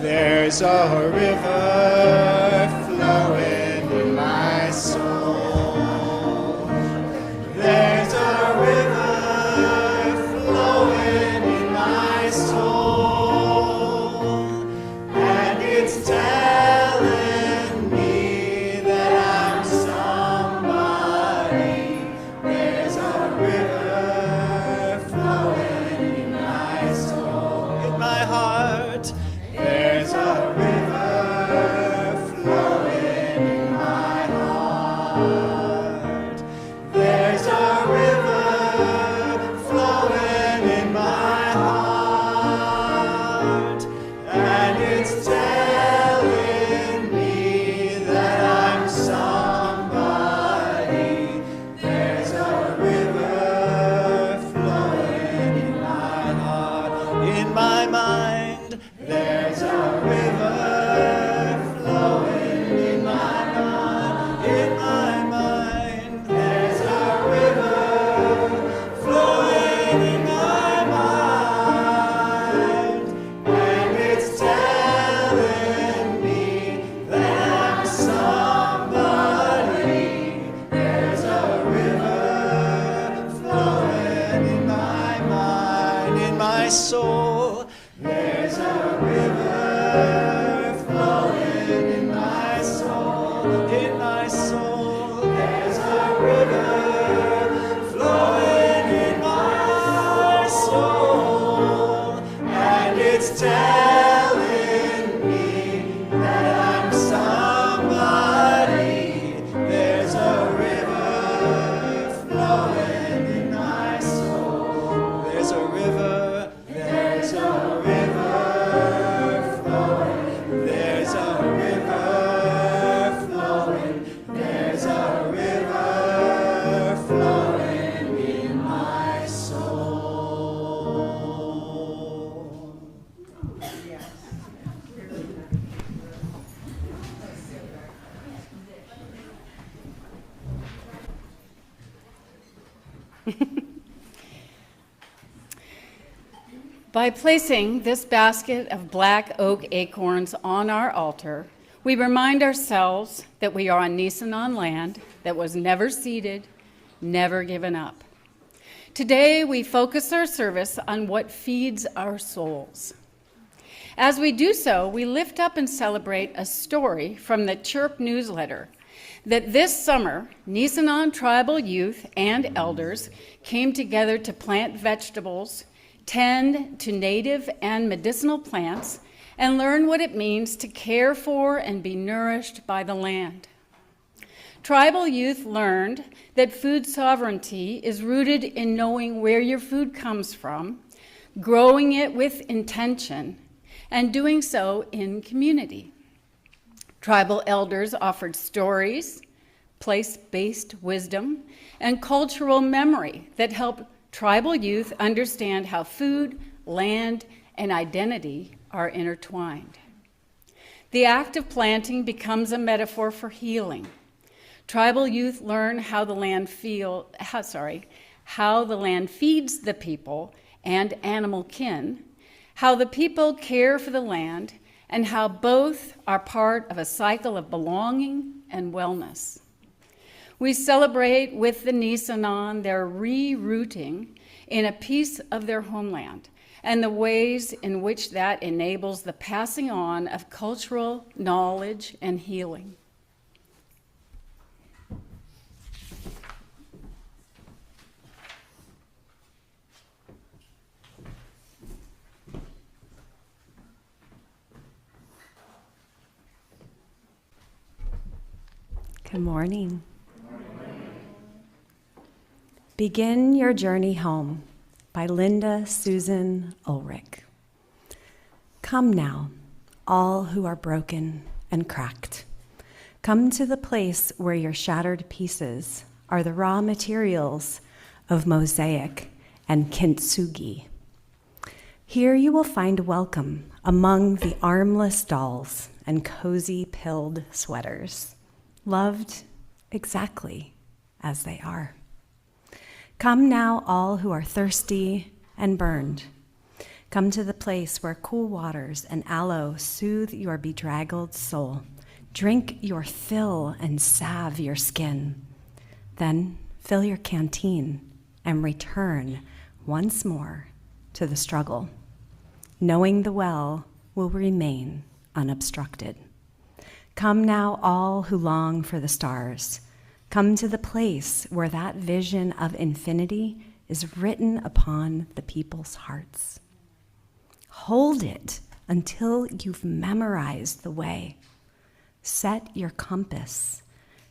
There's a river flowing in my soul. There's a river flowing in my soul, and it's telling me that I'm somebody. There's a river flowing in my soul, in my heart. There's a river flowing in my heart. There's a river flowing in my heart, and it's telling me that I'm somebody. There's a river flowing in my heart, in my mind. There's a river flowing in my mind, in my mind. There's a river flowing in my mind, and it's telling me that I'm somebody. There's a river flowing in my mind, in my soul. There's a river flowing in my soul, in my soul. There's a river flowing in my soul, and it's telling me that I'm somebody. There's a river flowing in my soul. There's a river, there's a river flowing. There's a river flowing. There's a river flowing in my soul. By placing this basket of black oak acorns on our altar, we remind ourselves that we are on Nisenan land that was never ceded, never given up. Today, we focus our service on what feeds our souls. As we do so, we lift up and celebrate a story from the Chirp newsletter that this summer, Nisenan tribal youth and elders came together to plant vegetables, tend to native and medicinal plants, and learn what it means to care for and be nourished by the land. Tribal youth learned that food sovereignty is rooted in knowing where your food comes from, growing it with intention, and doing so in community. Tribal elders offered stories, place-based wisdom, and cultural memory that helped tribal youth understand how food, land, and identity are intertwined. The act of planting becomes a metaphor for healing. Tribal youth learn how the land feeds the people and animal kin, how the people care for the land, and how both are part of a cycle of belonging and wellness. We celebrate with the Nisenan their rerouting in a piece of their homeland and the ways in which that enables the passing on of cultural knowledge and healing. Good morning. Begin Your Journey Home by Linda Susan Ulrich. Come now, all who are broken and cracked. Come to the place where your shattered pieces are the raw materials of mosaic and kintsugi. Here you will find welcome among the armless dolls and cozy pilled sweaters, loved exactly as they are. Come now, all who are thirsty and burned. Come to the place where cool waters and aloe soothe your bedraggled soul. Drink your fill and salve your skin. Then fill your canteen and return once more to the struggle, knowing the well will remain unobstructed. Come now, all who long for the stars. Come to the place where that vision of infinity is written upon the people's hearts. Hold it until you've memorized the way. Set your compass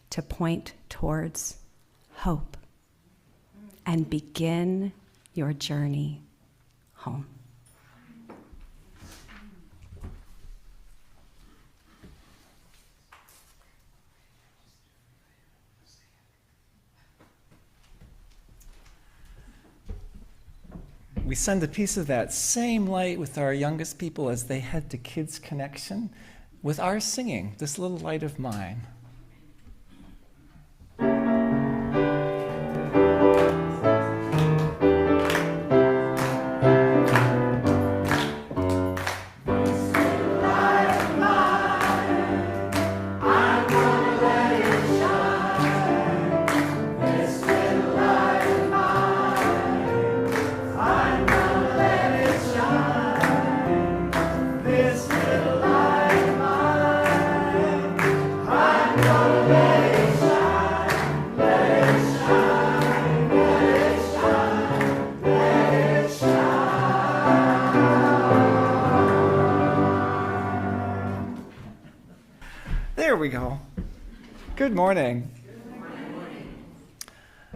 to point towards hope and begin your journey home. We send a piece of that same light with our youngest people as they head to Kids Connection with our singing, This Little Light of Mine. There we go. Good morning. Good morning.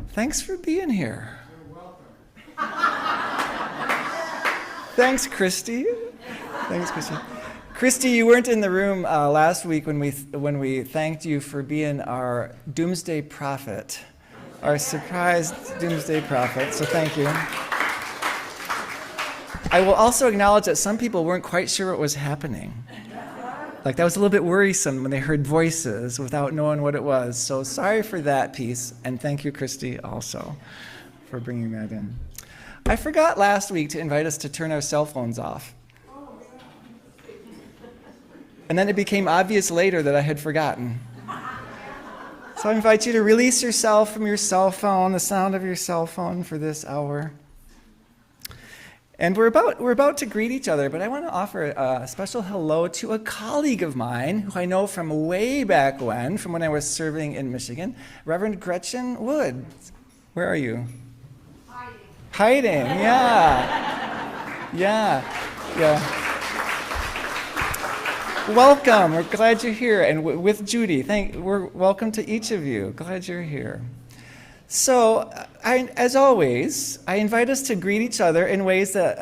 Thanks for being here. You're welcome. Thanks, Christy. Thanks, Christy. Christy, you weren't in the room last week when we thanked you for being our doomsday prophet, our surprise doomsday prophet, so thank you. I will also acknowledge that some people weren't quite sure what was happening. Like, that was a little bit worrisome when they heard voices without knowing what it was. So sorry for that piece, and thank you, Christy, also, for bringing that in. I forgot last week to invite us to turn our cell phones off. And then it became obvious later that I had forgotten. So I invite you to release yourself from your cell phone, the sound of your cell phone for this hour. And we're about to greet each other, but I want to offer a special hello to a colleague of mine who I know from way back when, from when I was serving in Michigan, Reverend Gretchen Wood. Where are you? Hiding, yeah. Yeah. Welcome, we're glad you're here. And with Judy, we're welcome to each of you. Glad you're here. So, as always, I invite us to greet each other in ways that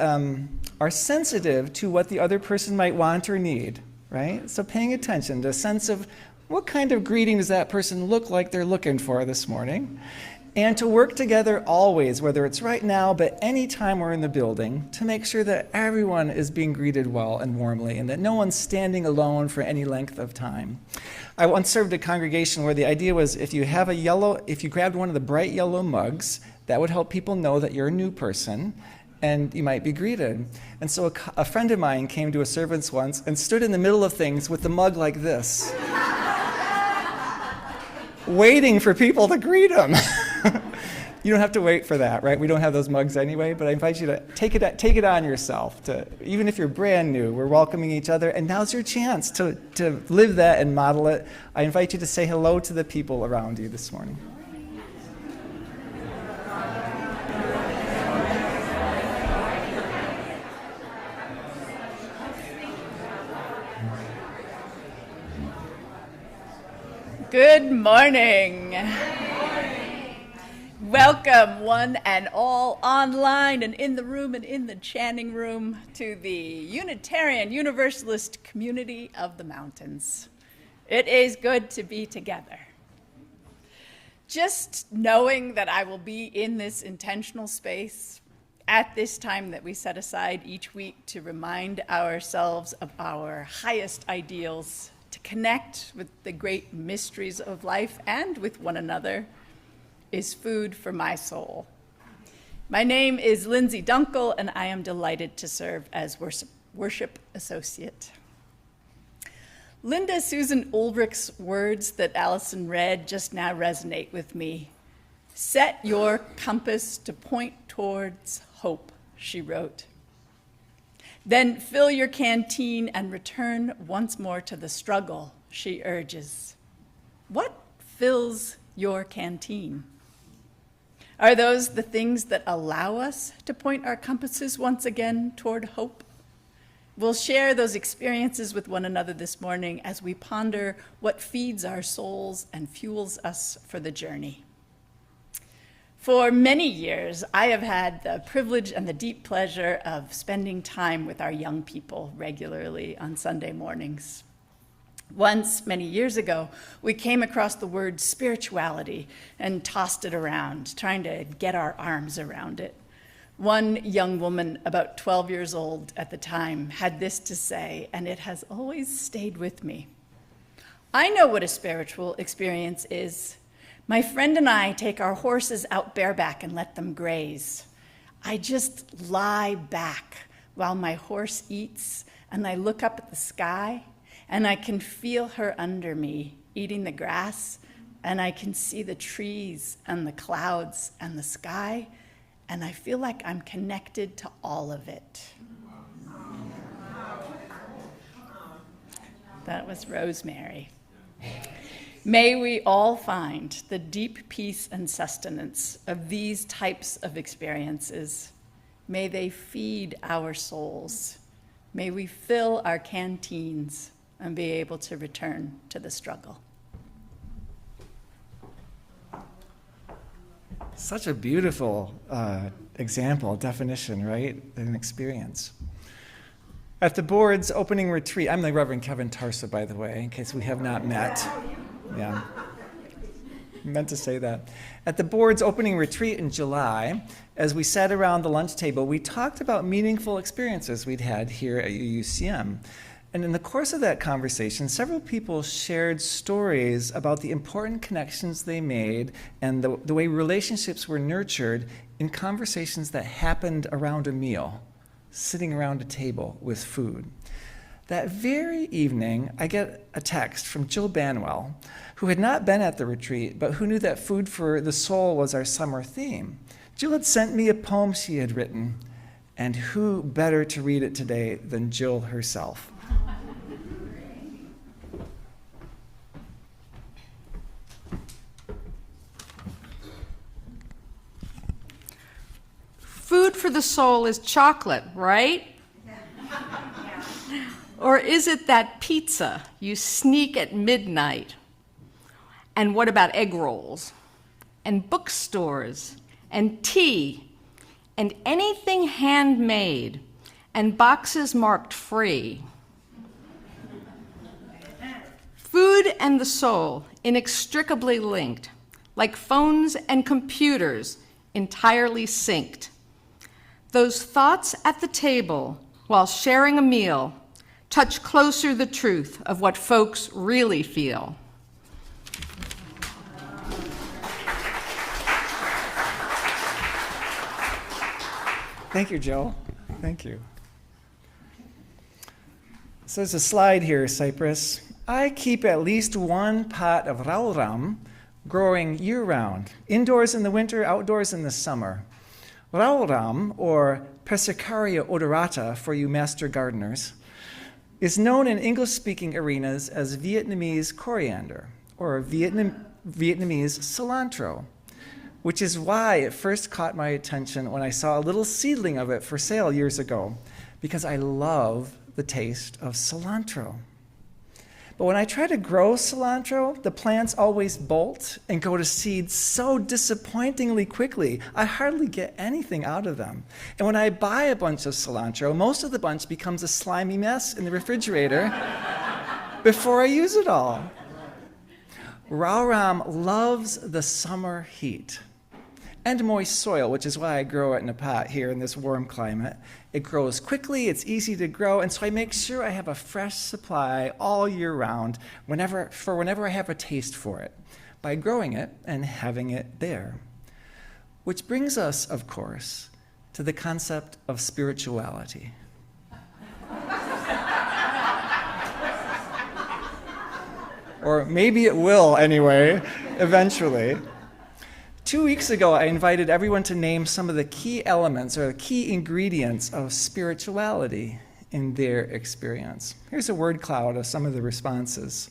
are sensitive to what the other person might want or need, right? So paying attention to a sense of what kind of greeting does that person look like they're looking for this morning, and to work together always, whether it's right now, but any time we're in the building, to make sure that everyone is being greeted well and warmly, and that no one's standing alone for any length of time. I once served a congregation where the idea was if you grabbed one of the bright yellow mugs, that would help people know that you're a new person and you might be greeted. And so a friend of mine came to a service once and stood in the middle of things with the mug like this, waiting for people to greet him. You don't have to wait for that, right? We don't have those mugs anyway, but I invite you to take it on yourself. Even if you're brand new, we're welcoming each other, and now's your chance to live that and model it. I invite you to say hello to the people around you this morning. Good morning. Welcome, one and all, online and in the room and in the chanting room, to the Unitarian Universalist community of the mountains. It is good to be together. Just knowing that I will be in this intentional space at this time that we set aside each week to remind ourselves of our highest ideals, to connect with the great mysteries of life and with one another, is food for my soul. My name is Lindsay Dunckel, and I am delighted to serve as worship associate. Linda Susan Ulrich's words that Allison read just now resonate with me. Set your compass to point towards hope, she wrote. Then fill your canteen and return once more to the struggle, she urges. What fills your canteen? Are those the things that allow us to point our compasses once again toward hope? We'll share those experiences with one another this morning as we ponder what feeds our souls and fuels us for the journey. For many years, I have had the privilege and the deep pleasure of spending time with our young people regularly on Sunday mornings. Once, many years ago, we came across the word spirituality and tossed it around, trying to get our arms around it. One young woman, about 12 years old at the time, had this to say, and it has always stayed with me. I know what a spiritual experience is. My friend and I take our horses out bareback and let them graze. I just lie back while my horse eats, and I look up at the sky, and I can feel her under me eating the grass, and I can see the trees and the clouds and the sky, and I feel like I'm connected to all of it. That was Rosemary. May we all find the deep peace and sustenance of these types of experiences. May they feed our souls. May we fill our canteens and be able to return to the struggle. Such a beautiful example, definition, right? An experience. At the board's opening retreat, I'm the Reverend Kevin Tarsa, by the way, in case we have not met. Yeah, meant to say that. At the board's opening retreat in July, as we sat around the lunch table, we talked about meaningful experiences we'd had here at UUCM. And in the course of that conversation, several people shared stories about the important connections they made and the way relationships were nurtured in conversations that happened around a meal, sitting around a table with food. That very evening, I get a text from Jill Banwell, who had not been at the retreat, but who knew that food for the soul was our summer theme. Jill had sent me a poem she had written, and who better to read it today than Jill herself? Food for the soul is chocolate, right? Or is it that pizza you sneak at midnight? And what about egg rolls? And bookstores? And tea? And anything handmade? And boxes marked free? Food and the soul inextricably linked, like phones and computers entirely synced. Those thoughts at the table while sharing a meal touch closer the truth of what folks really feel. Thank you, Jill. Thank you. So there's a slide here, Cypress. I keep at least one pot of rauram growing year-round, indoors in the winter, outdoors in the summer. Rauram, or Persicaria odorata for you master gardeners, is known in English-speaking arenas as Vietnamese coriander, or Vietnamese cilantro, which is why it first caught my attention when I saw a little seedling of it for sale years ago, because I love the taste of cilantro. But when I try to grow cilantro, the plants always bolt and go to seed so disappointingly quickly, I hardly get anything out of them. And when I buy a bunch of cilantro, most of the bunch becomes a slimy mess in the refrigerator before I use it all. Rauram loves the summer heat and moist soil, which is why I grow it in a pot here in this warm climate. It grows quickly, it's easy to grow, and so I make sure I have a fresh supply all year round whenever I have a taste for it, by growing it and having it there. Which brings us, of course, to the concept of spirituality. Or maybe it will anyway, eventually. 2 weeks ago, I invited everyone to name some of the key elements or the key ingredients of spirituality in their experience. Here's a word cloud of some of the responses.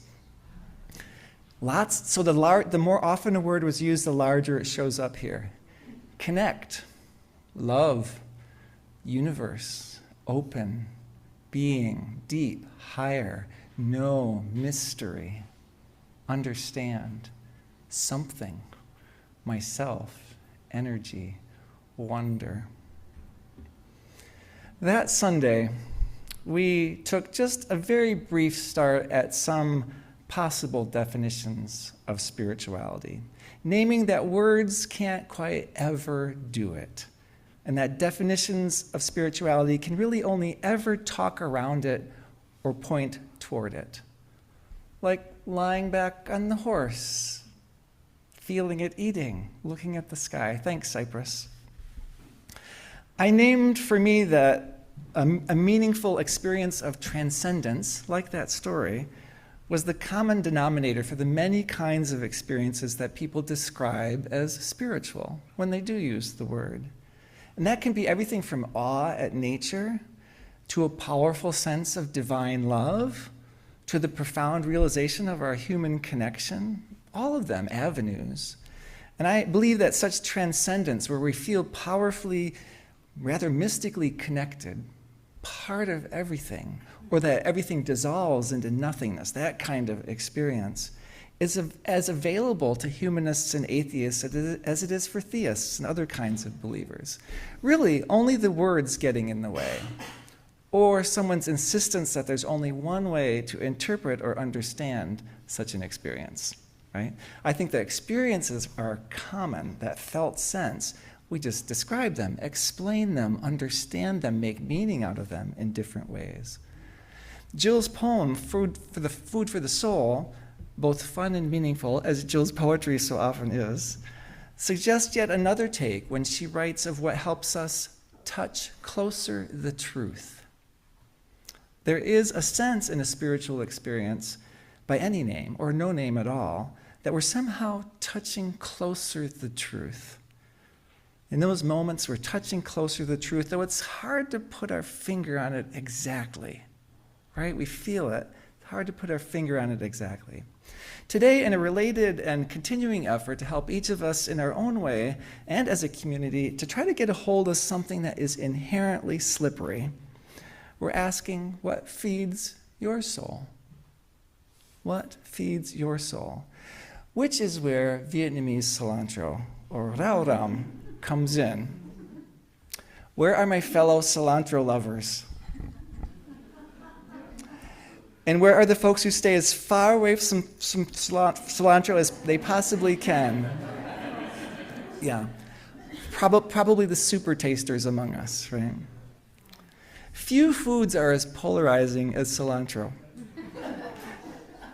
Lots, so the more often a word was used, the larger it shows up here. Connect, love, universe, open, being, deep, higher, know, mystery, understand, something, myself, energy, wonder. That Sunday, we took just a very brief start at some possible definitions of spirituality, naming that words can't quite ever do it, and that definitions of spirituality can really only ever talk around it or point toward it. Like lying back on the horse, feeling it eating, looking at the sky. Thanks, Cypress. I named for me that a meaningful experience of transcendence, like that story, was the common denominator for the many kinds of experiences that people describe as spiritual when they do use the word. And that can be everything from awe at nature to a powerful sense of divine love to the profound realization of our human connection, all of them avenues. And I believe that such transcendence, where we feel powerfully, rather mystically connected, part of everything, or that everything dissolves into nothingness, that kind of experience, is as available to humanists and atheists as it is for theists and other kinds of believers. Really, only the words getting in the way, or someone's insistence that there's only one way to interpret or understand such an experience, right? I think the experiences are common, that felt sense. We just describe them, explain them, understand them, make meaning out of them in different ways. Jill's poem, Food for the Soul, both fun and meaningful, as Jill's poetry so often is, suggests yet another take when she writes of what helps us touch closer the truth. There is a sense in a spiritual experience, by any name or no name at all, that we're somehow touching closer the truth. In those moments, we're touching closer the truth, though it's hard to put our finger on it exactly, right? We feel it. It's hard to put our finger on it exactly. Today, in a related and continuing effort to help each of us in our own way and as a community to try to get a hold of something that is inherently slippery, we're asking, what feeds your soul? What feeds your soul? Which is where Vietnamese cilantro, or rau ram, comes in. Where are my fellow cilantro lovers? And where are the folks who stay as far away from some cilantro as they possibly can? Yeah, probably the super tasters among us, right? Few foods are as polarizing as cilantro.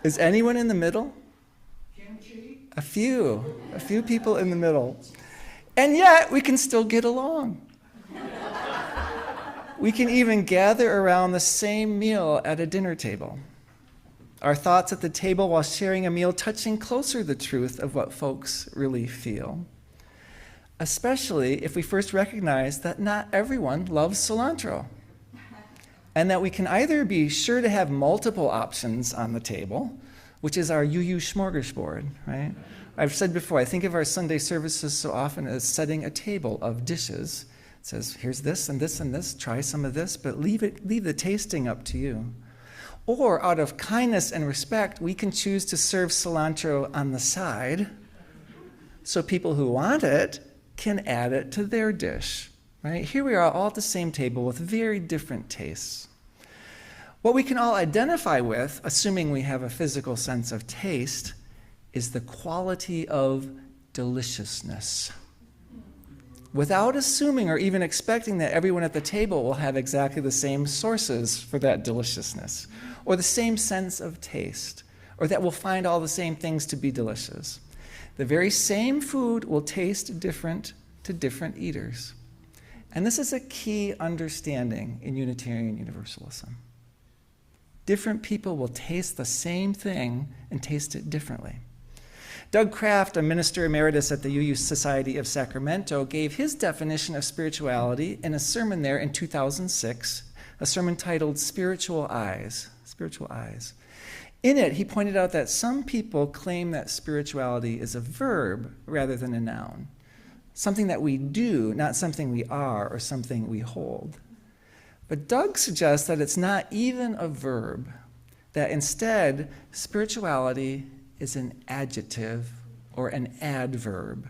Is anyone in the middle? Kimchi? A few people in the middle. And yet, we can still get along. We can even gather around the same meal at a dinner table. Our thoughts at the table while sharing a meal touching closer the truth of what folks really feel. Especially if we first recognize that not everyone loves cilantro. And that we can either be sure to have multiple options on the table, which is our UU smorgasbord, right? I've said before, I think of our Sunday services so often as setting a table of dishes. It says, here's this and this and this, try some of this, but leave the tasting up to you. Or out of kindness and respect, we can choose to serve cilantro on the side so people who want it can add it to their dish. Right? Here we are all at the same table with very different tastes. What we can all identify with, assuming we have a physical sense of taste, is the quality of deliciousness. Without assuming or even expecting that everyone at the table will have exactly the same sources for that deliciousness, or the same sense of taste, or that we'll find all the same things to be delicious. The very same food will taste different to different eaters. And this is a key understanding in Unitarian Universalism. Different people will taste the same thing and taste it differently. Doug Kraft, a minister emeritus at the UU Society of Sacramento, gave his definition of spirituality in a sermon there in 2006, a sermon titled Spiritual Eyes. Spiritual Eyes. In it, he pointed out that some people claim that spirituality is a verb rather than a noun, something that we do, not something we are or something we hold. But Doug suggests that it's not even a verb, that instead, spirituality is an adjective or an adverb.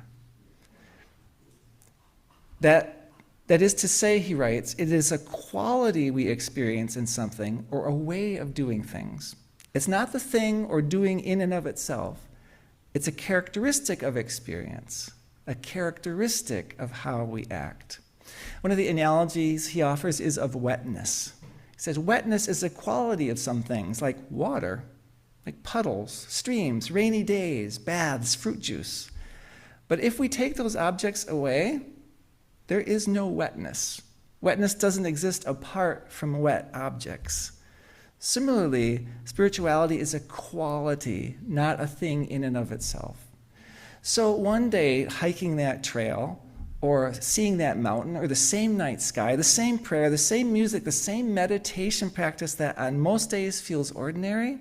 That is to say, he writes, it is a quality we experience in something or a way of doing things. It's not the thing or doing in and of itself. It's a characteristic of experience, a characteristic of how we act. One of the analogies he offers is of wetness. He says wetness is a quality of some things, like water, like puddles, streams, rainy days, baths, fruit juice. But if we take those objects away, there is no wetness. Wetness doesn't exist apart from wet objects. Similarly, spirituality is a quality, not a thing in and of itself. So one day, hiking that trail, or seeing that mountain, or the same night sky, the same prayer, the same music, the same meditation practice that on most days feels ordinary,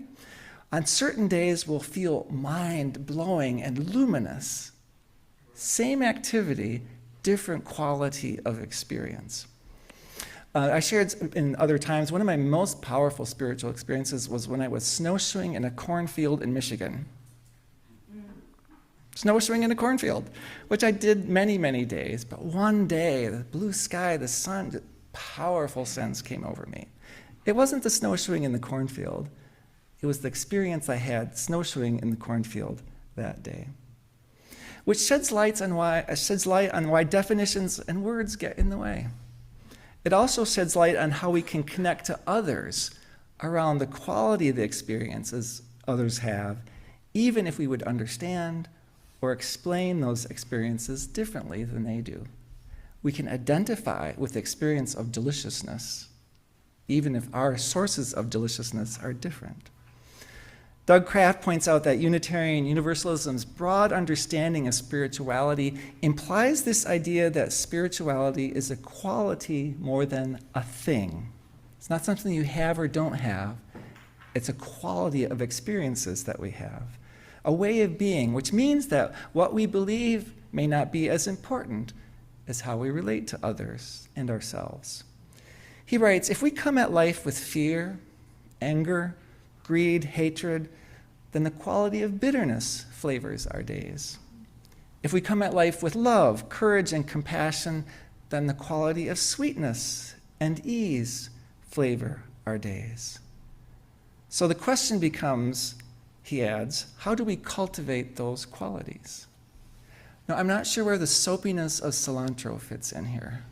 on certain days will feel mind-blowing and luminous. Same activity, different quality of experience. I shared in other times, one of my most powerful spiritual experiences was when I was snowshoeing in a cornfield in Michigan. Snowshoeing in a cornfield, which I did many, many days. But one day, the blue sky, the sun, the powerful sense came over me. It wasn't the snowshoeing in the cornfield. It was the experience I had snowshoeing in the cornfield that day, which sheds light on why definitions and words get in the way. It also sheds light on how we can connect to others around the quality of the experiences others have, even if we would understand or explain those experiences differently than they do. We can identify with the experience of deliciousness, even if our sources of deliciousness are different. Doug Kraft points out that Unitarian Universalism's broad understanding of spirituality implies this idea that spirituality is a quality more than a thing. It's not something you have or don't have. It's a quality of experiences that we have, a way of being, which means that what we believe may not be as important as how we relate to others and ourselves. He writes, if we come at life with fear, anger, greed, hatred, then the quality of bitterness flavors our days. If we come at life with love, courage, and compassion, then the quality of sweetness and ease flavor our days. So the question becomes, he adds, how do we cultivate those qualities? Now, I'm not sure where the soapiness of cilantro fits in here.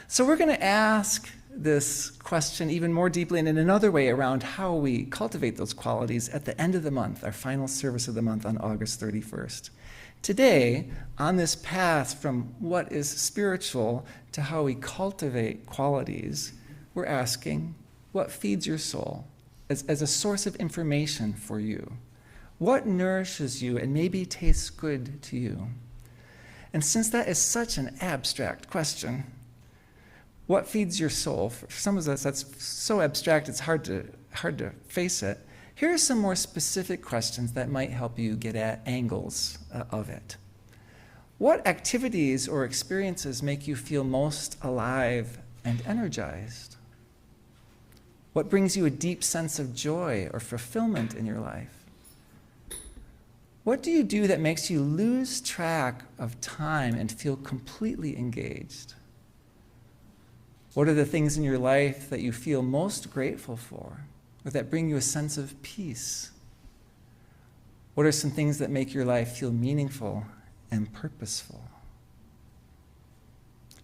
So we're going to ask this question even more deeply and in another way around how we cultivate those qualities at the end of the month, our final service of the month on August 31st. Today, on this path from what is spiritual to how we cultivate qualities, we're asking, what feeds your soul as a source of information for you? What nourishes you and maybe tastes good to you? And since that is such an abstract question, what feeds your soul? For some of us, that's so abstract, it's hard to face it. Here are some more specific questions that might help you get at angles of it. What activities or experiences make you feel most alive and energized? What brings you a deep sense of joy or fulfillment in your life? What do you do that makes you lose track of time and feel completely engaged? What are the things in your life that you feel most grateful for, or that bring you a sense of peace? What are some things that make your life feel meaningful and purposeful?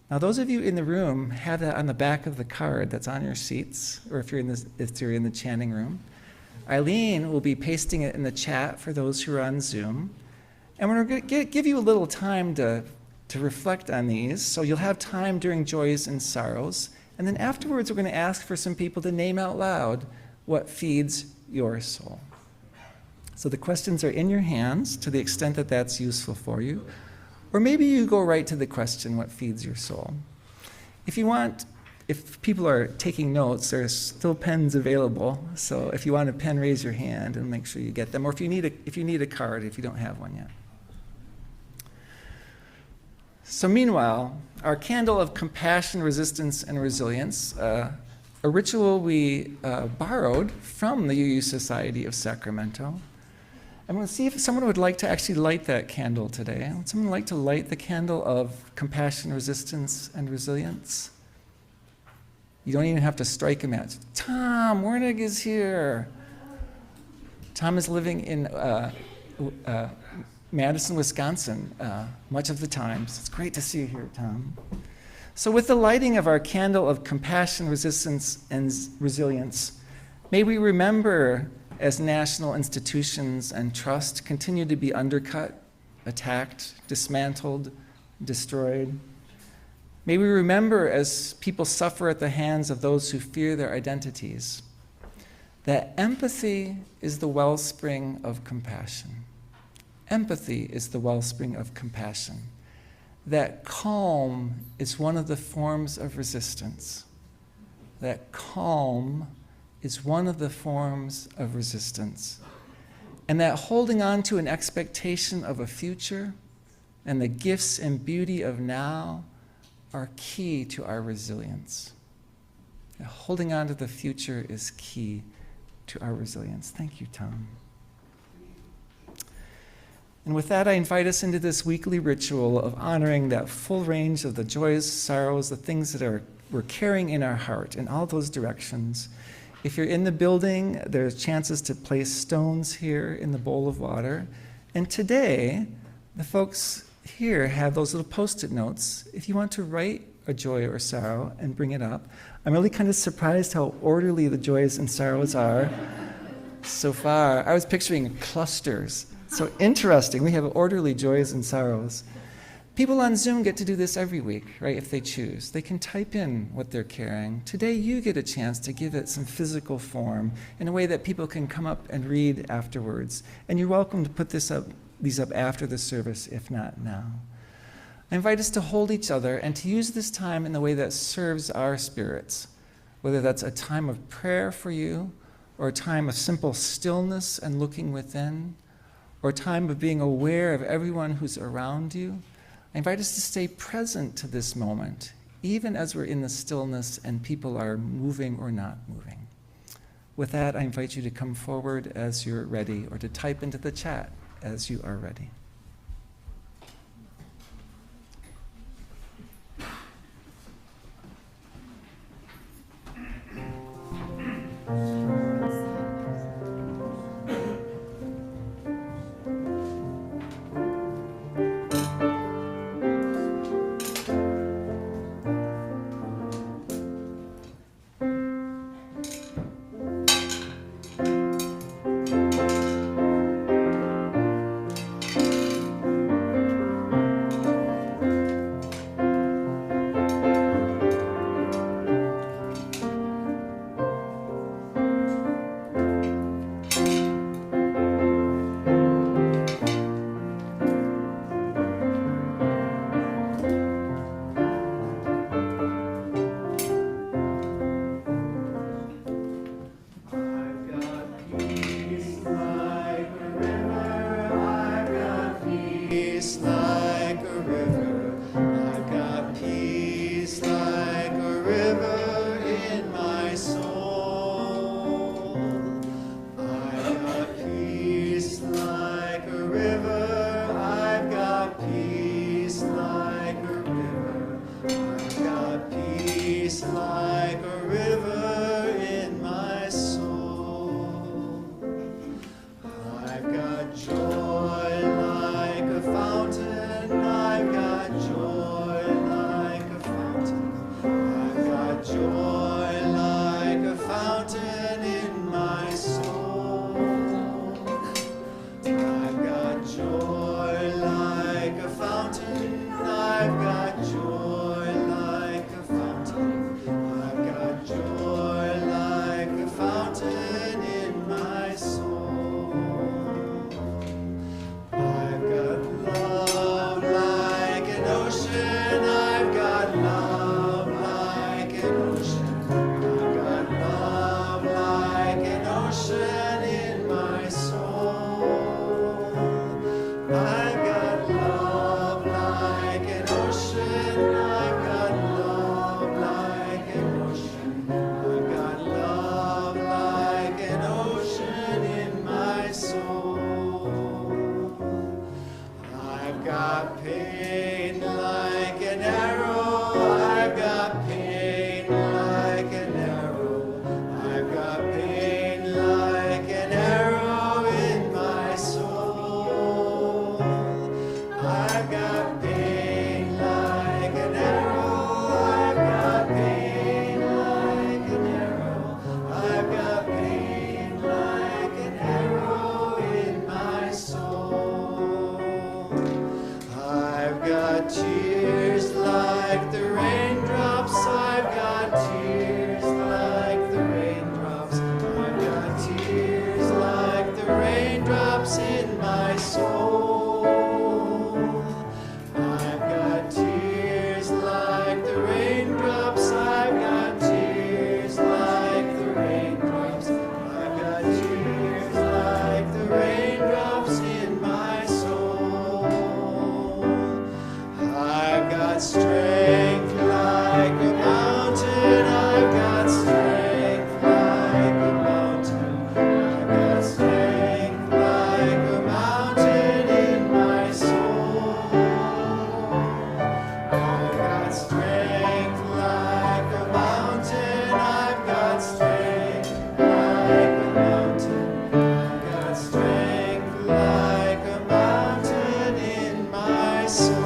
Now, those of you in the room have that on the back of the card that's on your seats, or if you're in the Channing room. Eileen will be pasting it in the chat for those who are on Zoom. And we're going to give you a little time to reflect on these. So you'll have time during joys and sorrows. And then afterwards, we're going to ask for some people to name out loud what feeds your soul. So the questions are in your hands to the extent that that's useful for you. Or maybe you go right to the question, what feeds your soul? If people are taking notes, there's still pens available. So if you want a pen, raise your hand and make sure you get them. Or if you need a card, if you don't have one yet. So meanwhile, our candle of compassion, resistance, and resilience, a ritual we borrowed from the UU Society of Sacramento. I'm going to see if someone would like to actually light that candle today. Would someone like to light the candle of compassion, resistance, and resilience? You don't even have to strike a match. Tom Wernig is here. Tom is living in Madison, Wisconsin, much of the time. So it's great to see you here, Tom. So with the lighting of our candle of compassion, resistance, and resilience, may we remember as national institutions and trust continue to be undercut, attacked, dismantled, destroyed. May we remember as people suffer at the hands of those who fear their identities, that empathy is the wellspring of compassion. Empathy is the wellspring of compassion. That calm is one of the forms of resistance. That calm is one of the forms of resistance. And that holding on to an expectation of a future and the gifts and beauty of now are key to our resilience. That holding on to the future is key to our resilience. Thank you, Tom. And with that, I invite us into this weekly ritual of honoring that full range of the joys, sorrows, the things that we're carrying in our heart in all those directions. If you're in the building, there's chances to place stones here in the bowl of water. And today, the folks here have those little Post-it notes. If you want to write a joy or sorrow and bring it up. I'm really kind of surprised how orderly the joys and sorrows are so far. I was picturing clusters. So interesting. We have orderly joys and sorrows. People on Zoom get to do this every week, right, if they choose. They can type in what they're carrying. Today, you get a chance to give it some physical form in a way that people can come up and read afterwards. And you're welcome to put these up after the service, if not now. I invite us to hold each other and to use this time in the way that serves our spirits, whether that's a time of prayer for you, or a time of simple stillness and looking within, or a time of being aware of everyone who's around you. I invite us to stay present to this moment, even as we're in the stillness and people are moving or not moving. With that, I invite you to come forward as you're ready, or to type into the chat as you are ready. I've got joy like a fountain. I've got joy like a fountain in my soul. I've got love like an ocean. I've got love like an ocean. I've got love like an ocean in my soul. I've got love like an ocean. I've got love like an ocean. I've got love like an ocean in my soul. I've got pain like an arrow. I've got pain like an arrow. I've got pain like an arrow in my soul. I've got pain like an arrow. I've got pain like an arrow. I've got pain like an arrow in my soul. I've got tears like the raindrops. I've got tears like the raindrops. I've got tears like the raindrops in my soul. I've got tears like the raindrops. I've got tears like the raindrops. I've got tears like the raindrops in my soul. I've got strength like a mountain. I've got strength like a mountain. I've got strength like a mountain in my soul. I've got strength like a mountain. I've got strength like a mountain. I've got strength like a mountain in my soul.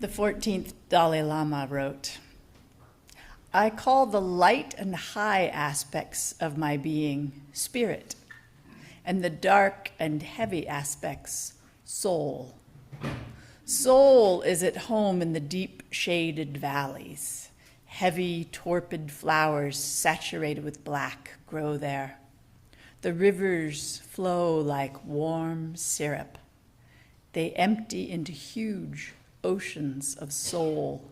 The 14th Dalai Lama wrote, I call the light and high aspects of my being spirit, and the dark and heavy aspects soul. Soul is at home in the deep shaded valleys. Heavy, torpid flowers saturated with black grow there. The rivers flow like warm syrup. They empty into huge oceans of soul.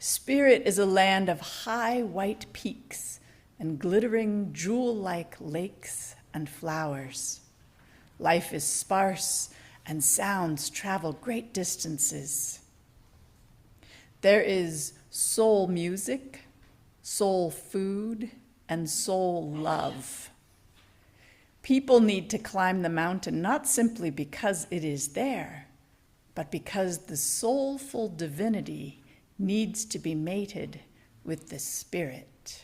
Spirit is a land of high white peaks and glittering jewel-like lakes and flowers. Life is sparse and sounds travel great distances. There is soul music, soul food, and soul love. People need to climb the mountain not simply because it is there, but because the soulful divinity needs to be mated with the spirit.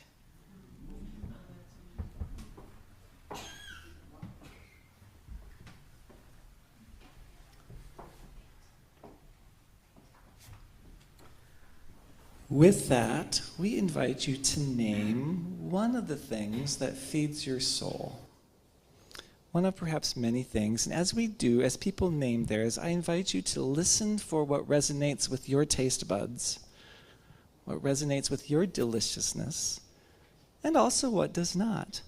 With that, we invite you to name one of the things that feeds your soul. One of perhaps many things. And as we do, as people name theirs, I invite you to listen for what resonates with your taste buds, what resonates with your deliciousness, and also what does not,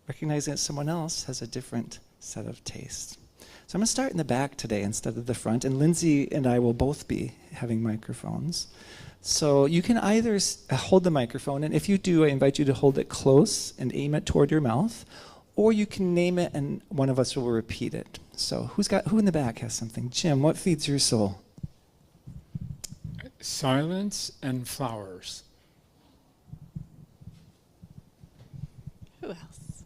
recognizing that someone else has a different set of tastes. So I'm going to start in the back today instead of the front, and Lindsay and I will both be having microphones. So you can either hold the microphone, and if you do, I invite you to hold it close and aim it toward your mouth, or you can name it and one of us will repeat it. So who in the back has something? Jim, what feeds your soul? Silence and flowers. Who else?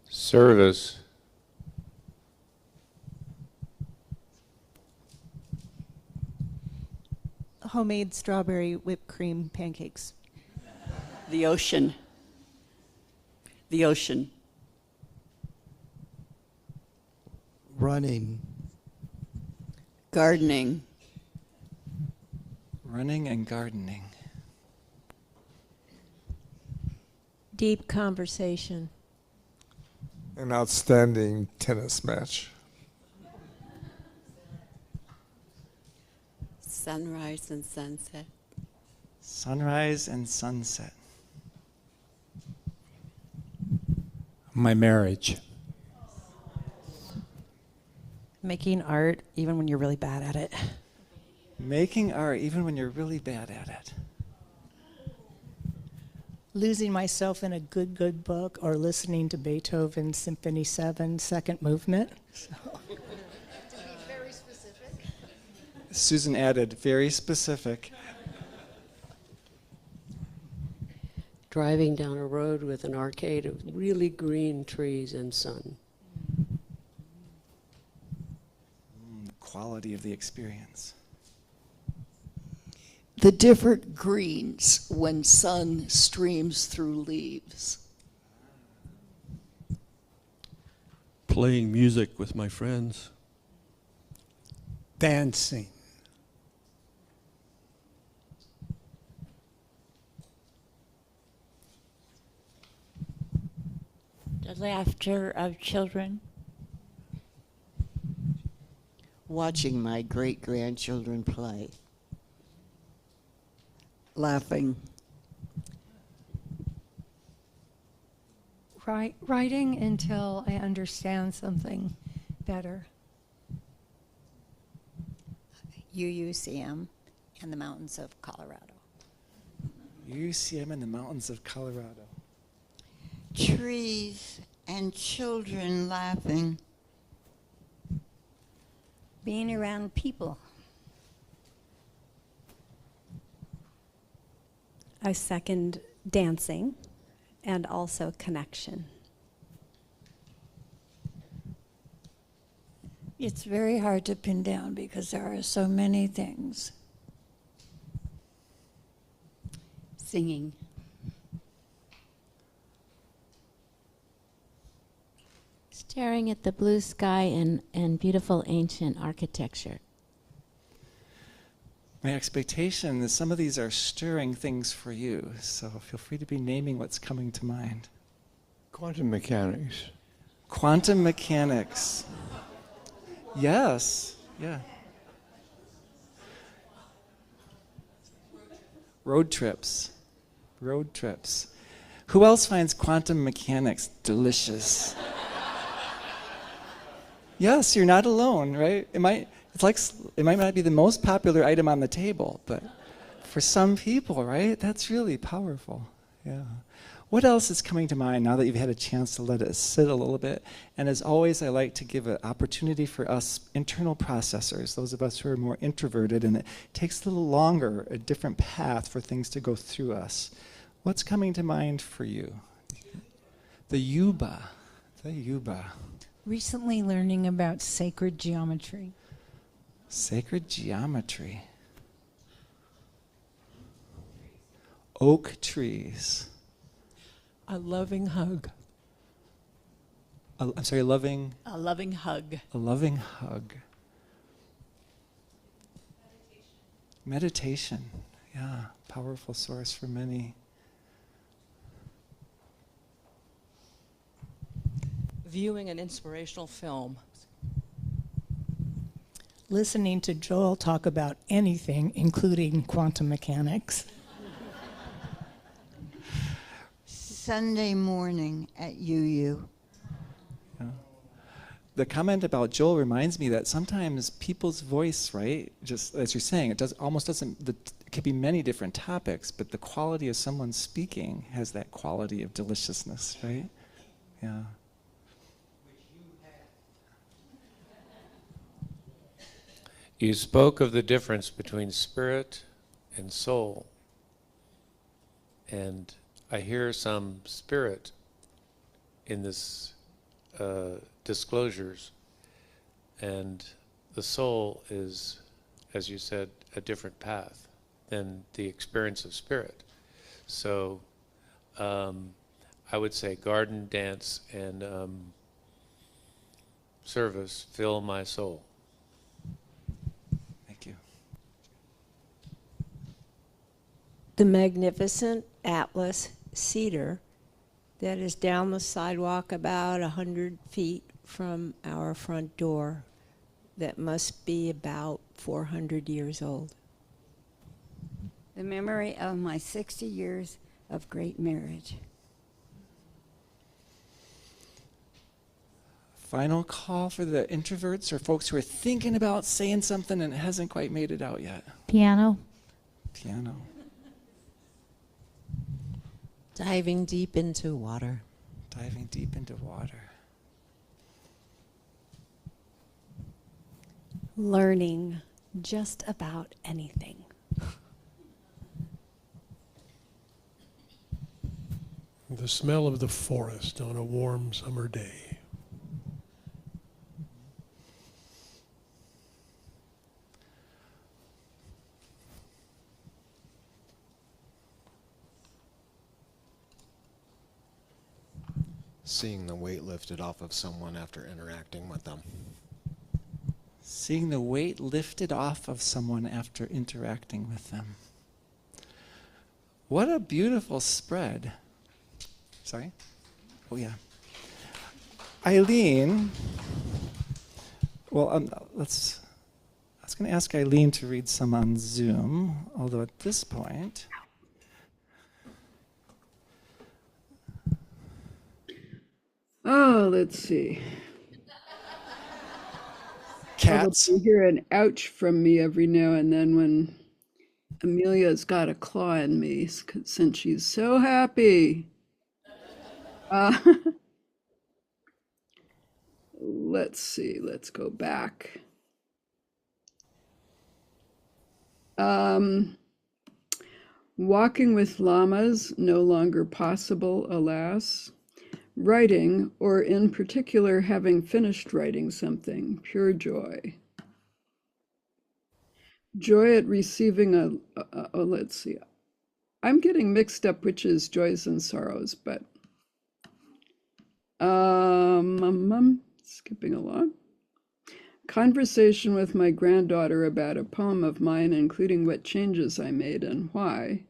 Service. Homemade strawberry whipped cream pancakes. The ocean. The ocean. Running. Gardening. Running and gardening. Deep conversation. An outstanding tennis match. Sunrise and sunset. Sunrise and sunset. My marriage. Making art even when you're really bad at it. Making art even when you're really bad at it. Losing myself in a good book or listening to Beethoven's Symphony 7 second movement. So. Susan added, very specific. Driving down a road with an arcade of really green trees and sun. Quality of the experience. The different greens when sun streams through leaves. Playing music with my friends. Dancing. The laughter of children. Watching my great-grandchildren play. Laughing. Writing until I understand something better. UUCM and the mountains of Colorado. UUCM and the mountains of Colorado. Trees and children laughing. Being around people. I second dancing and also connection. It's very hard to pin down because there are so many things. Singing. Staring at the blue sky and beautiful ancient architecture. My expectation is some of these are stirring things for you, so feel free to be naming what's coming to mind. Quantum mechanics. Quantum mechanics. Yes, yeah. Road trips. Road trips. Who else finds quantum mechanics delicious? Yes, you're not alone, right? It might not be the most popular item on the table, but for some people, right? That's really powerful. Yeah. What else is coming to mind now that you've had a chance to let it sit a little bit? And as always, I like to give an opportunity for us internal processors, those of us who are more introverted, and it takes a little longer, a different path for things to go through us. What's coming to mind for you? The yuba. The yuba. Recently learning about sacred geometry. Sacred geometry. Oak trees. A loving hug. I'm sorry, loving? A loving hug. A loving hug. Meditation. Yeah, powerful source for many. Viewing an inspirational film. Listening to Joel talk about anything, including quantum mechanics. Sunday morning at UU. Yeah. the comment about Joel reminds me that sometimes people's voice, right, just as you're saying, it can be many different topics, but the quality of someone speaking has that quality of deliciousness, right? Yeah. You spoke of the difference between spirit and soul. And I hear some spirit in this disclosures. And the soul is, as you said, a different path than the experience of spirit. So I would say garden, dance, and service fill my soul. Thank you. The magnificent Atlas cedar that is down the sidewalk about 100 feet from our front door, that must be about 400 years old. The memory of my 60 years of great marriage. Final call for the introverts or folks who are thinking about saying something and it hasn't quite made it out yet. Piano. Piano. Diving deep into water. Diving deep into water. Learning just about anything. The smell of the forest on a warm summer day. Seeing the weight lifted off of someone after interacting with them. Seeing the weight lifted off of someone after interacting with them. What a beautiful spread. Sorry? Oh, yeah. Eileen, well, I was going to ask Eileen to read some on Zoom, although at this point... Oh, let's see. Cats. You hear an ouch from me every now and then when Amelia's got a claw in me since she's so happy. Let's see. Let's go back. Walking with llamas, no longer possible, alas. Writing, or in particular, having finished writing something, pure joy. Joy at receiving let's see. I'm getting mixed up which is joys and sorrows, but skipping along. Conversation with my granddaughter about a poem of mine, including what changes I made and why.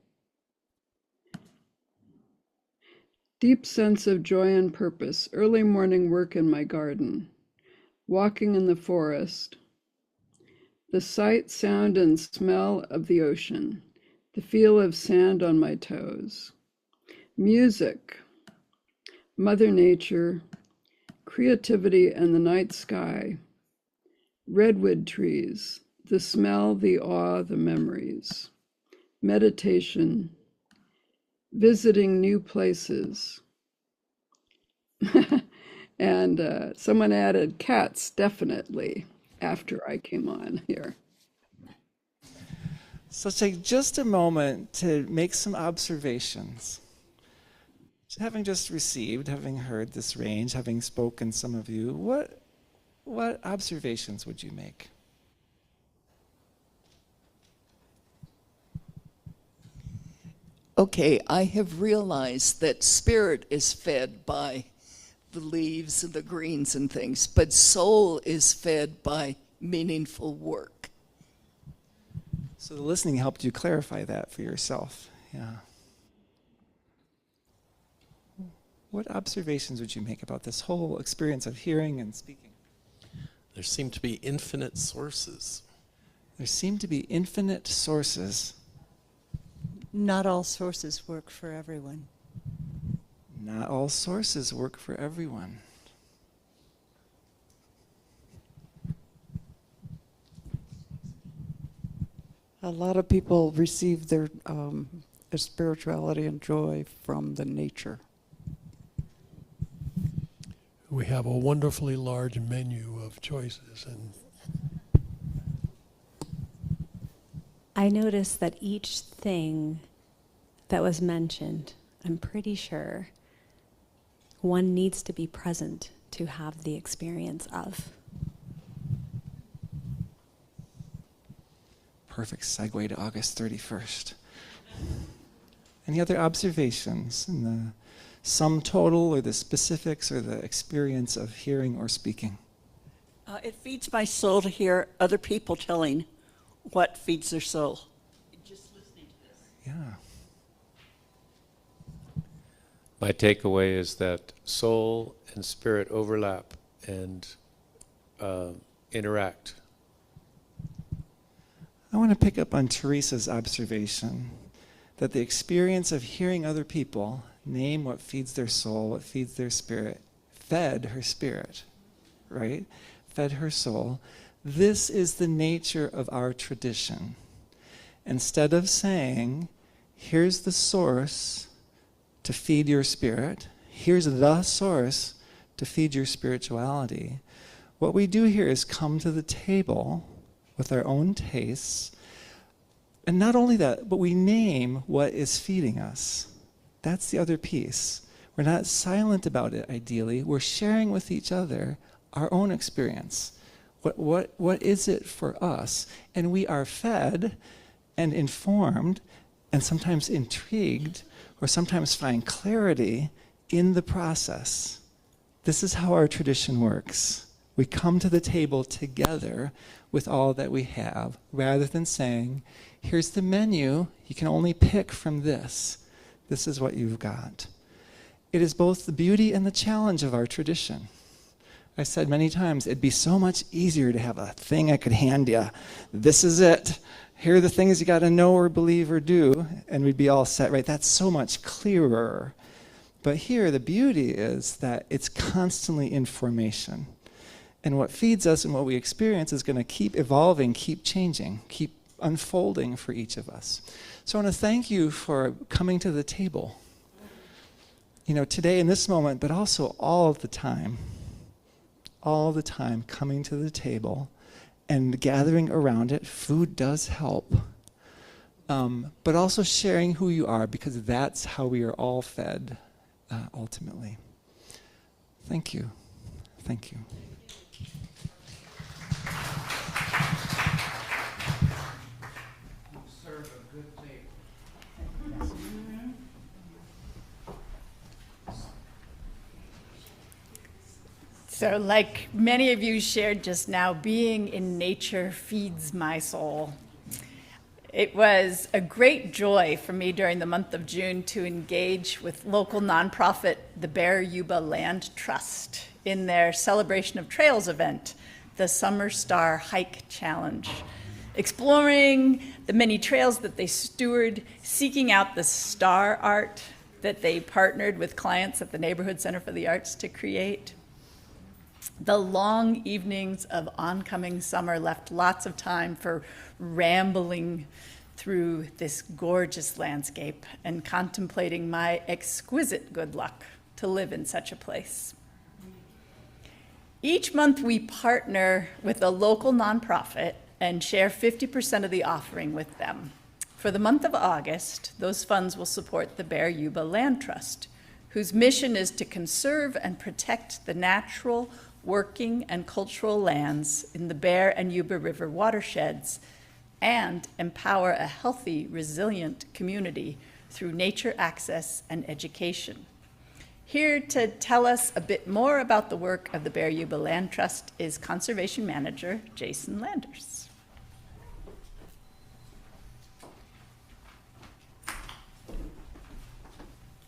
Deep sense of joy and purpose, early morning work in my garden, walking in the forest, the sight, sound, and smell of the ocean, the feel of sand on my toes, music, Mother Nature, creativity and the night sky, redwood trees, the smell, the awe, the memories, meditation, visiting new places. And someone added cats, definitely, after I came on here. So take just a moment to make some observations. Having just received, having heard this range, having spoken some of you, what observations would you make? Okay, I have realized that spirit is fed by the leaves and the greens and things, but soul is fed by meaningful work. So the listening helped you clarify that for yourself. Yeah. What observations would you make about this whole experience of hearing and speaking? There seem to be infinite sources. There seem to be infinite sources. Not all sources work for everyone. Not all sources work for everyone. A lot of people receive their spirituality and joy from the nature. We have a wonderfully large menu of choices, and I noticed that each thing that was mentioned, I'm pretty sure one needs to be present to have the experience of. Perfect segue to August 31st. Any other observations in the sum total or the specifics or the experience of hearing or speaking? It feeds my soul to hear other people telling what feeds their soul. Just listening to this. Yeah. My takeaway is that soul and spirit overlap and interact. I want to pick up on Teresa's observation that the experience of hearing other people name what feeds their soul, what feeds their spirit, fed her spirit, right? Fed her soul. This is the nature of our tradition. Instead of saying, here's the source to feed your spirit, here's the source to feed your spirituality, what we do here is come to the table with our own tastes. And not only that, but we name what is feeding us. That's the other piece. We're not silent about it, ideally. We're sharing with each other our own experience. What is it for us? And we are fed and informed and sometimes intrigued or sometimes find clarity in the process. This is how our tradition works. We come to the table together with all that we have, rather than saying, here's the menu, you can only pick from this. This is what you've got. It is both the beauty and the challenge of our tradition. I said many times, it'd be so much easier to have a thing I could hand you. This is it. Here are the things you got to know or believe or do, and we'd be all set, right? That's so much clearer. But here, the beauty is that it's constantly in formation. And what feeds us and what we experience is going to keep evolving, keep changing, keep unfolding for each of us. So I want to thank you for coming to the table. You know, today in this moment, but also all the time coming to the table and gathering around it. Food does help. But also sharing who you are, because that's how we are all fed ultimately. Thank you. Thank you. So like many of you shared just now, being in nature feeds my soul. It was a great joy for me during the month of June to engage with local nonprofit, the Bear Yuba Land Trust, in their Celebration of Trails event, the Summer Star Hike Challenge, exploring the many trails that they steward, seeking out the star art that they partnered with clients at the Neighborhood Center for the Arts to create. The long evenings of oncoming summer left lots of time for rambling through this gorgeous landscape and contemplating my exquisite good luck to live in such a place. Each month we partner with a local nonprofit and share 50% of the offering with them. For the month of August, those funds will support the Bear Yuba Land Trust, whose mission is to conserve and protect the natural, working, and cultural lands in the Bear and Yuba River watersheds and empower a healthy, resilient community through nature access and education. Here to tell us a bit more about the work of the Bear Yuba Land Trust is Conservation Manager Jason Landers.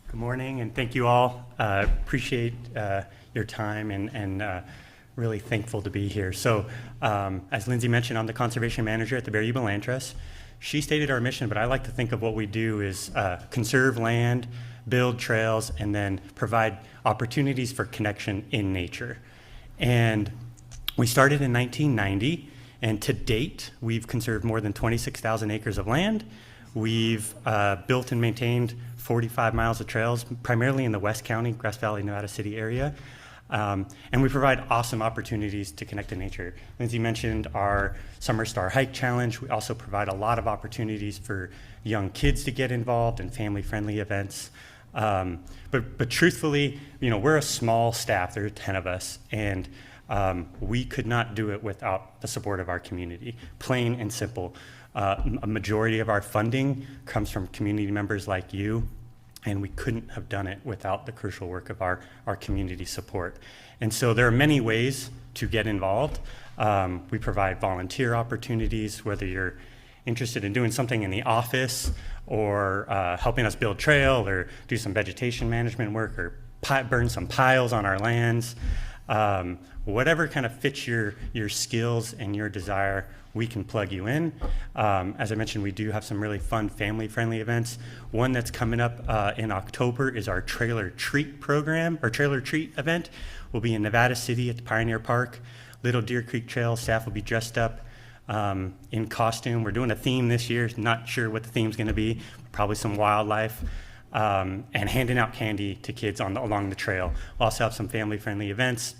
Good morning, and thank you all. Appreciate your time and really thankful to be here. So as Lindsay mentioned, I'm the Conservation Manager at the Bear Yuba Land Trust. She stated our mission, but I like to think of what we do is conserve land, build trails, and then provide opportunities for connection in nature. And we started in 1990, And to date, we've conserved more than 26,000 acres of land. We've built and maintained 45 miles of trails, primarily in the West County, Grass Valley, Nevada City area. And we provide awesome opportunities to connect to nature. Lindsay mentioned our Summer Star Hike Challenge. We also provide a lot of opportunities for young kids to get involved in family-friendly events. But truthfully, we're a small staff. There are 10 of us, and we could not do it without the support of our community. Plain and simple. A majority of our funding comes from community members like you, and we couldn't have done it without the crucial work of our community support. And so there are many ways to get involved. We provide volunteer opportunities, whether you're interested in doing something in the office or helping us build trail or do some vegetation management work or burn some piles on our lands. Whatever kind of fits your skills and your desire, we can plug you in. As I mentioned, we do have some really fun family-friendly events. One that's coming up in October is our Trailer Treat program, or Trailer Treat event. We'll be in Nevada City at the Pioneer Park, Little Deer Creek Trail. Staff will be dressed up in costume. We're doing a theme this year. Not sure what the theme's going to be. Probably some wildlife. And handing out candy to kids along the trail. We'll also have some family-friendly events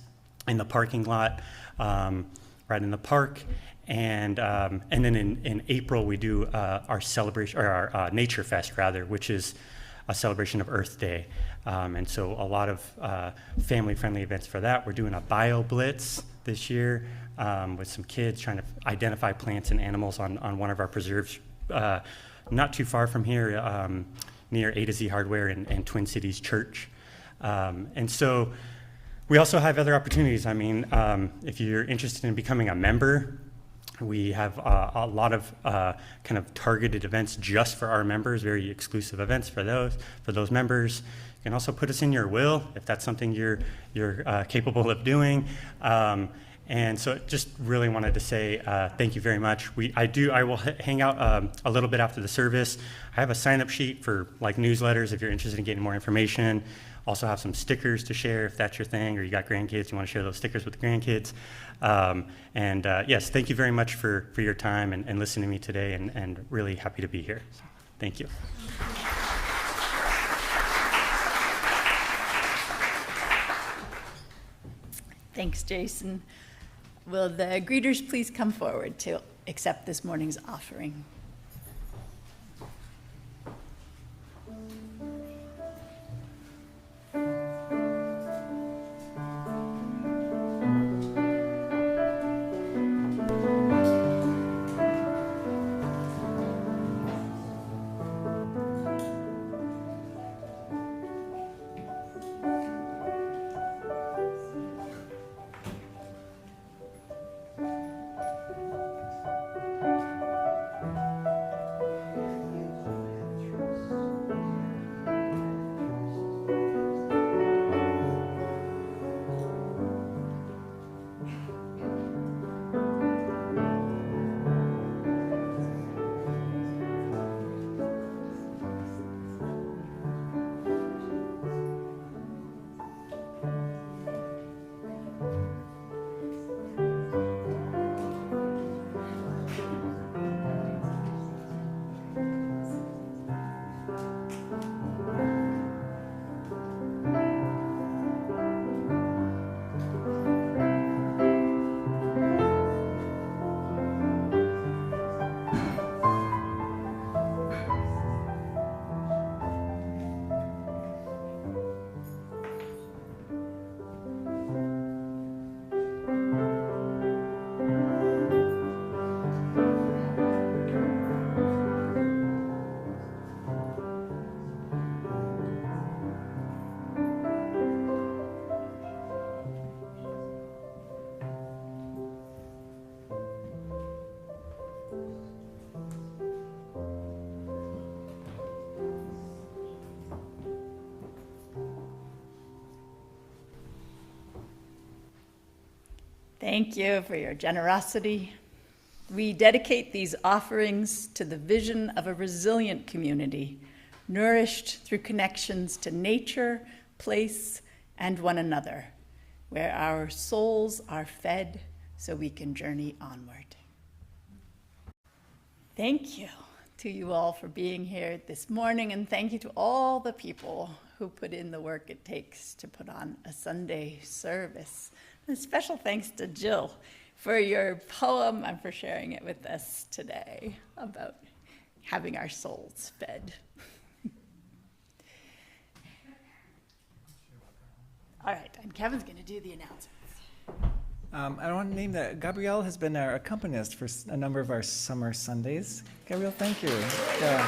in the parking lot, right in the park. And then in April, we do our celebration, or our Nature Fest, rather, which is a celebration of Earth Day. And so a lot of family-friendly events for that. We're doing a bio blitz this year with some kids trying to identify plants and animals on one of our preserves not too far from here, near A to Z Hardware and Twin Cities Church. And so we also have other opportunities. I mean, if you're interested in becoming a member, we have a lot of kind of targeted events just for our members, very exclusive events for those members. You can also put us in your will if that's something you're capable of doing. And so just really wanted to say thank you very much. I will hang out a little bit after the service. I have a sign-up sheet for like newsletters if you're interested in getting more information. Also have some stickers to share if that's your thing, or you got grandkids, you want to share those stickers with the grandkids. Yes, thank you very much for your time and listening to me today, and really happy to be here. So, thank you. Thanks, Jason. Will the greeters please come forward to accept this morning's offering? Thank you for your generosity. We dedicate these offerings to the vision of a resilient community, nourished through connections to nature, place, and one another, where our souls are fed so we can journey onward. Thank you to you all for being here this morning, and thank you to all the people who put in the work it takes to put on a Sunday service. And special thanks to Jill for your poem and for sharing it with us today about having our souls fed. All right, and Kevin's going to do the announcements. I want to name that Gabrielle has been our accompanist for a number of our summer Sundays. Gabrielle, thank you. Yeah.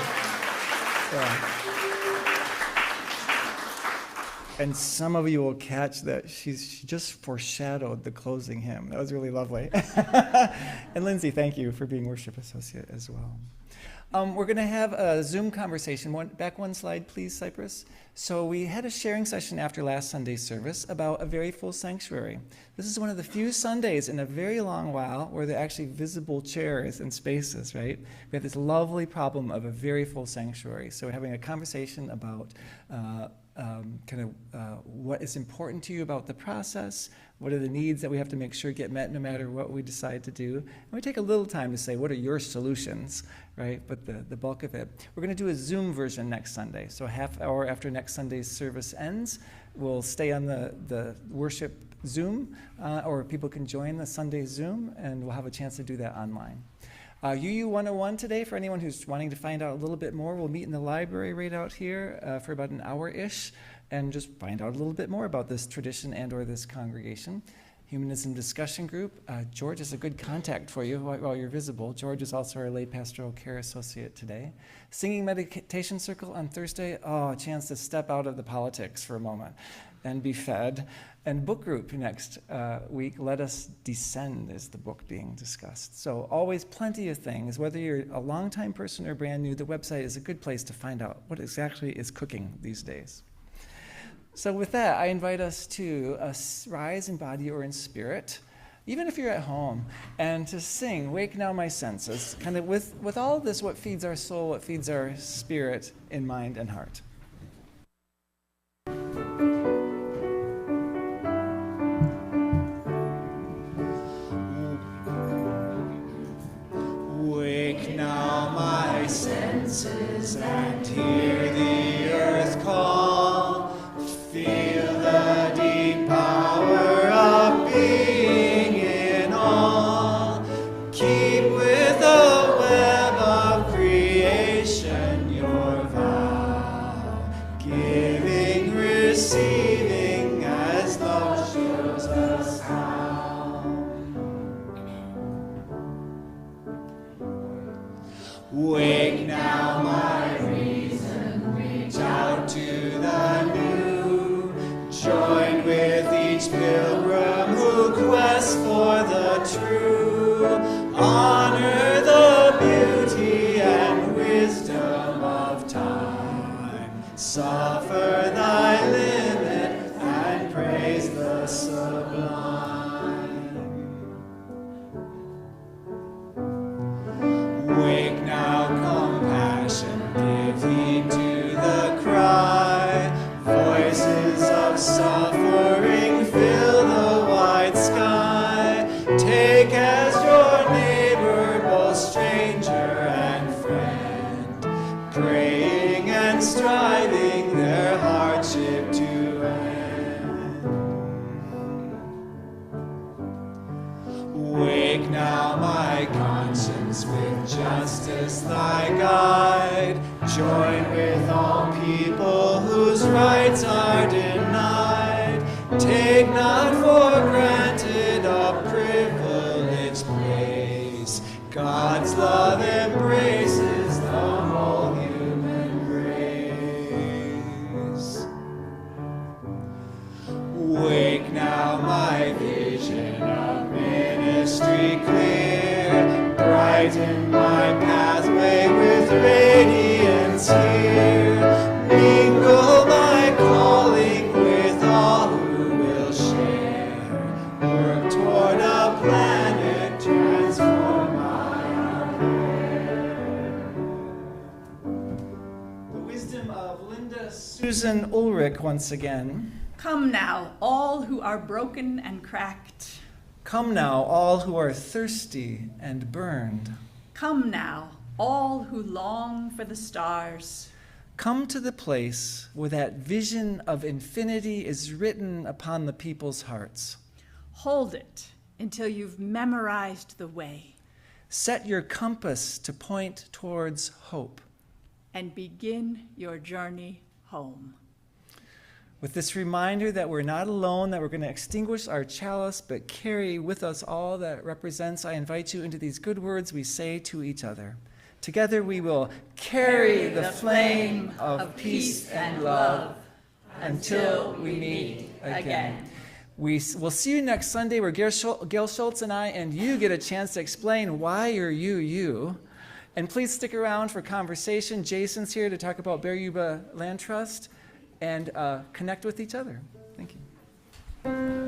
And some of you will catch that she just foreshadowed the closing hymn. That was really lovely. And Lindsay, thank you for being worship associate as well. We're going to have a Zoom conversation. Back one slide, please, Cypress. So we had a sharing session after last Sunday's service about a very full sanctuary. This is one of the few Sundays in a very long while where there are actually visible chairs and spaces, right? We have this lovely problem of a very full sanctuary. So we're having a conversation about what is important to you about the process, what are the needs that we have to make sure get met no matter what we decide to do. And we take a little time to say, what are your solutions, right? But the bulk of it. We're going to do a Zoom version next Sunday. So a half hour after next Sunday's service ends, we'll stay on the worship Zoom, or people can join the Sunday Zoom, and we'll have a chance to do that online. UU 101 today, for anyone who's wanting to find out a little bit more, we'll meet in the library right out here for about an hour-ish and just find out a little bit more about this tradition and or this congregation. Humanism Discussion Group, George is a good contact for you while you're visible. George is also our lay pastoral care associate today. Singing Meditation Circle on Thursday, a chance to step out of the politics for a moment and be fed. And book group next week, Let Us Descend is the book being discussed. So always plenty of things. Whether you're a longtime person or brand new, the website is a good place to find out what exactly is cooking these days. So with that, I invite us to rise in body or in spirit, even if you're at home, and to sing Wake Now My Senses, kind of with all of this, what feeds our soul, what feeds our spirit in mind and heart. Wake now my senses and hear the earth call. Feel the deep power of being in all. Keep with the web of creation your vow. Giving, receiving as love shows us how. Wake now my reason, reach out to the new. Join with each pilgrim who quests for the true. Honor the beauty and wisdom of time. Suffer thy limit and praise the sublime. Wake now, compassion, give heed to the cry. Voices of suffering fill the wide sky. Take as your neighbor both stranger and friend, praying and striving their hardship to end. Wake now, my conscience, with justice thy guide. Join with all people whose rights are denied. Take not for granted a privileged place. God's love embraces the whole human race. Wake now, my vision of ministry clear. Brighten my pathway with radiance here. Mingle my calling with all who will share. Work toward a planet transformed by our prayer. The wisdom of Linda Susan Ulrich once again. Come now, all who are broken and cracked. Come now, all who are thirsty and burned. Come now, all who long for the stars. Come to the place where that vision of infinity is written upon the people's hearts. Hold it until you've memorized the way. Set your compass to point towards hope. And begin your journey home. With this reminder that we're not alone, that we're going to extinguish our chalice, but carry with us all that represents, I invite you into these good words we say to each other. Together we will carry the flame of peace and love until we meet again. We'll see you next Sunday where Gail Schultz and I and you get a chance to explain why you're you. And please stick around for conversation. Jason's here to talk about Bear Yuba Land Trust and connect with each other. Thank you.